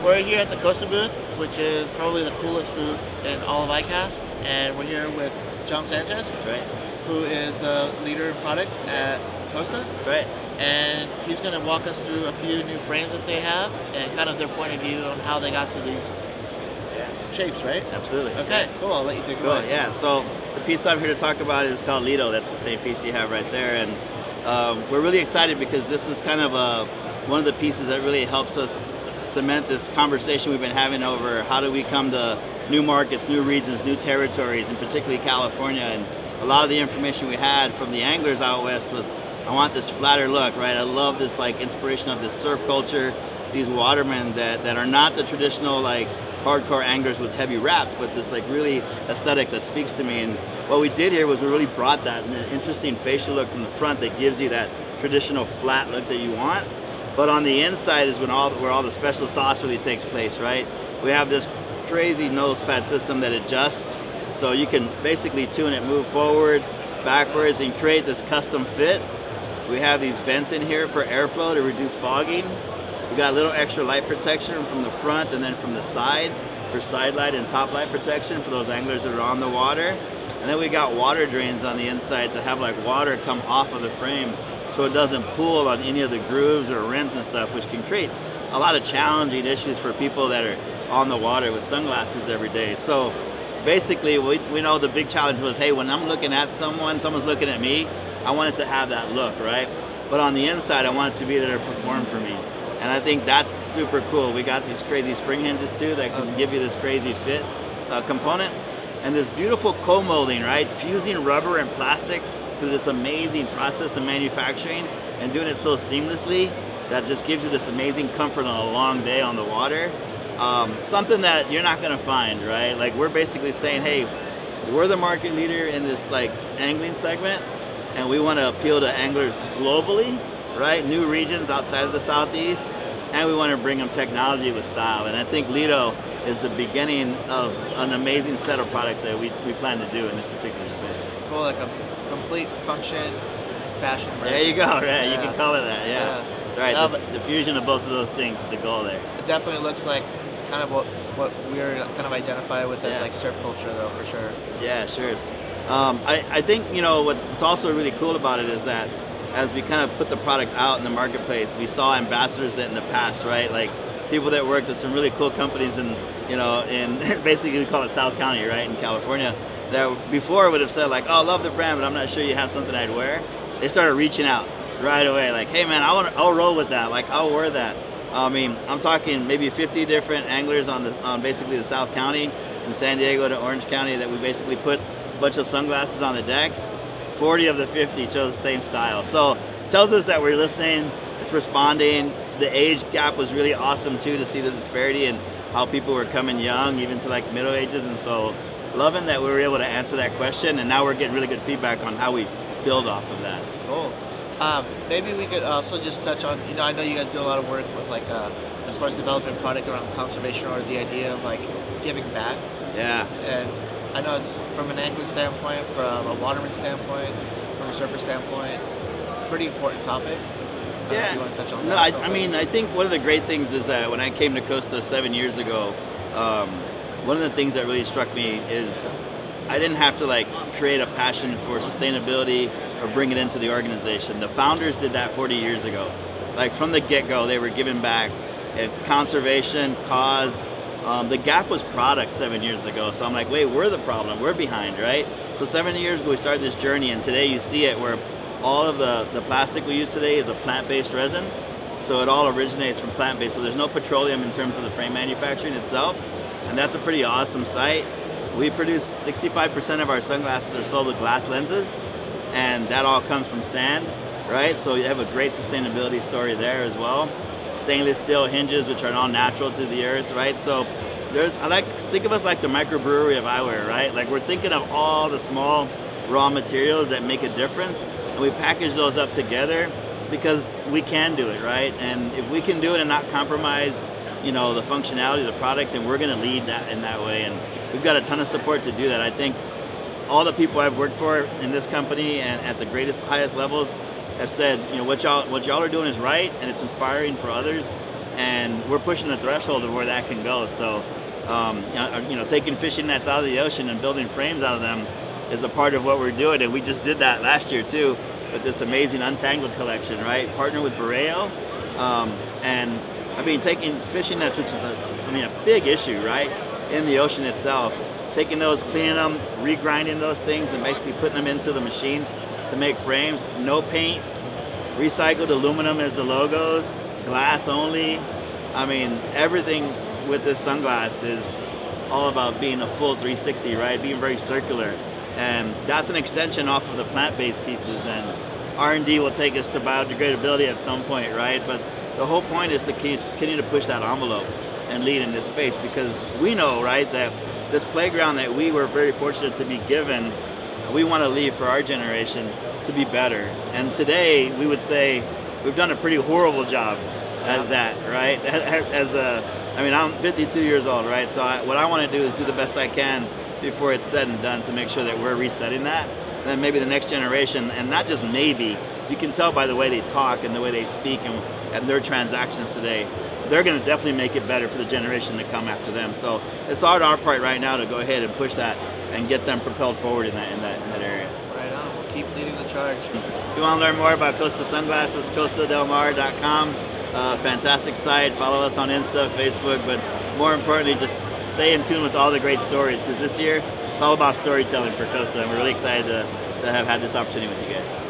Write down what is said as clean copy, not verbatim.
We're here at the Costa booth, which is probably the coolest booth in all of ICAST, and we're here with John Sanchez. That's right. Who is the leader of product at Costa. That's right. And he's going to walk us through a few new frames that they have and kind of their point of view on how they got to these shapes, right? Absolutely. Okay, cool. I'll let you take it away. Yeah, so the piece I'm here to talk about is called Lido. That's the same piece you have right there. And we're really excited because this is kind of one of the pieces that really helps us cement this conversation we've been having over how do we come to new markets, new regions, new territories, and particularly California. And a lot of the information we had from the anglers out west was, I want this flatter look, right? I love this like inspiration of this surf culture, these watermen that are not the traditional like hardcore anglers with heavy wraps, but this like really aesthetic that speaks to me. And what we did here was we really brought that interesting facial look from the front that gives you that traditional flat look that you want. But on the inside is where all the special sauce really takes place, right? We have this crazy nose pad system that adjusts, so you can basically tune it, move forward, backwards, and create this custom fit. We have these vents in here for airflow to reduce fogging. We got a little extra light protection from the front and then from the side for side light and top light protection for those anglers that are on the water. And then we got water drains on the inside to have like water come off of the frame so it doesn't pool on any of the grooves or rents and stuff, which can create a lot of challenging issues for people that are on the water with sunglasses every day. So basically we know the big challenge was, hey, when I'm looking at someone's looking at me, I want it to have that look, right? But on the inside, I want it to be there to perform for me. And I think that's super cool. We got these crazy spring hinges too that can give you this crazy fit component. And this beautiful co-molding, right? Fusing rubber and plastic through this amazing process of manufacturing and doing it so seamlessly that just gives you this amazing comfort on a long day on the water. Something that you're not gonna find, right? Like we're basically saying, hey, we're the market leader in this like angling segment, and we want to appeal to anglers globally, right? New regions outside of the Southeast, and we want to bring them technology with style. And I think Lido is the beginning of an amazing set of products that we plan to do in this particular space. Cool, like a complete function, fashion. Right? There you go, right? Yeah. You can call it that, yeah. Right, the fusion of both of those things is the goal there. It definitely looks like kind of what we're kind of identify with as like surf culture though, for sure. Yeah, sure. I think, you know, what's also really cool about it is that as we kind of put the product out in the marketplace, we saw ambassadors that in the past, right? Like people that worked at some really cool companies in, you know, in basically we call it South County, right, in California, that before would have said like, oh, I love the brand, but I'm not sure you have something I'd wear. They started reaching out right away, like, hey man, I'll roll with that, like I'll wear that. I mean, I'm talking maybe 50 different anglers on basically the South County, from San Diego to Orange County, that we basically put a bunch of sunglasses on the deck. 40 of the 50 chose the same style. So it tells us that we're listening, it's responding. The age gap was really awesome too, to see the disparity and how people were coming young, even to like the middle ages. And so loving that we were able to answer that question, and now we're getting really good feedback on how we build off of that. Cool. Maybe we could also just touch on, you know, I know you guys do a lot of work with like, as far as developing product around conservation or the idea of like giving back. Yeah. And I know it's from an angling standpoint, from a waterman standpoint, from a surfer standpoint, pretty important topic. Yeah. You want to touch on no, that? I mean, I think one of the great things is that when I came to Costa 7 years ago, one of the things that really struck me is I didn't have to like create a passion for sustainability or bring it into the organization. The founders did that 40 years ago. Like from the get-go, they were giving back at conservation, cause. The gap was product 7 years ago. So I'm like, wait, we're the problem, we're behind, right? So 7 years ago, we started this journey, and today you see it where all of the plastic we use today is a plant-based resin. So it all originates from plant-based. So there's no petroleum in terms of the frame manufacturing itself. And that's a pretty awesome site. We produce 65% of our sunglasses are sold with glass lenses, and that all comes from sand, right? So you have a great sustainability story there as well. Stainless steel hinges, which are all natural to the earth, right? So think of us like the microbrewery of eyewear, right? Like we're thinking of all the small raw materials that make a difference, and we package those up together because we can do it, right? And if we can do it and not compromise, you know, the functionality of the product, then we're going to lead that in that way. And we've got a ton of support to do that. I think all the people I've worked for in this company and at the highest levels have said, you know, what y'all are doing is right, and it's inspiring for others. and we're pushing the threshold of where that can go. So, taking fishing nets out of the ocean and building frames out of them is a part of what we're doing, and we just did that last year too with this amazing Untangled collection, right? Partner with Borreo, and I mean, taking fishing nets, which is a big issue, right, in the ocean itself. Taking those, cleaning them, regrinding those things, and basically putting them into the machines to make frames. No paint, recycled aluminum as the logos, glass only. I mean, everything with this sunglass is all about being a full 360, right? Being very circular. And that's an extension off of the plant-based pieces, and R&D will take us to biodegradability at some point, right? But the whole point is to continue to push that envelope and lead in this space, because we know, right, that this playground that we were very fortunate to be given, we want to leave for our generation to be better. And today, we would say we've done a pretty horrible job at that, right? I'm 52 years old, right? So what I want to do is do the best I can before it's said and done to make sure that we're resetting that. And then maybe the next generation, and not just maybe, you can tell by the way they talk and the way they speak and their transactions today, they're going to definitely make it better for the generation to come after them. So it's on our part right now to go ahead and push that and get them propelled forward in that area. Right on. We'll keep leading the charge. If you want to learn more about Costa Sunglasses, costadelmar.com. Fantastic site. Follow us on Insta, Facebook, but more importantly, just stay in tune with all the great stories, because this year it's all about storytelling for Costa, and we're really excited to have had this opportunity with you guys.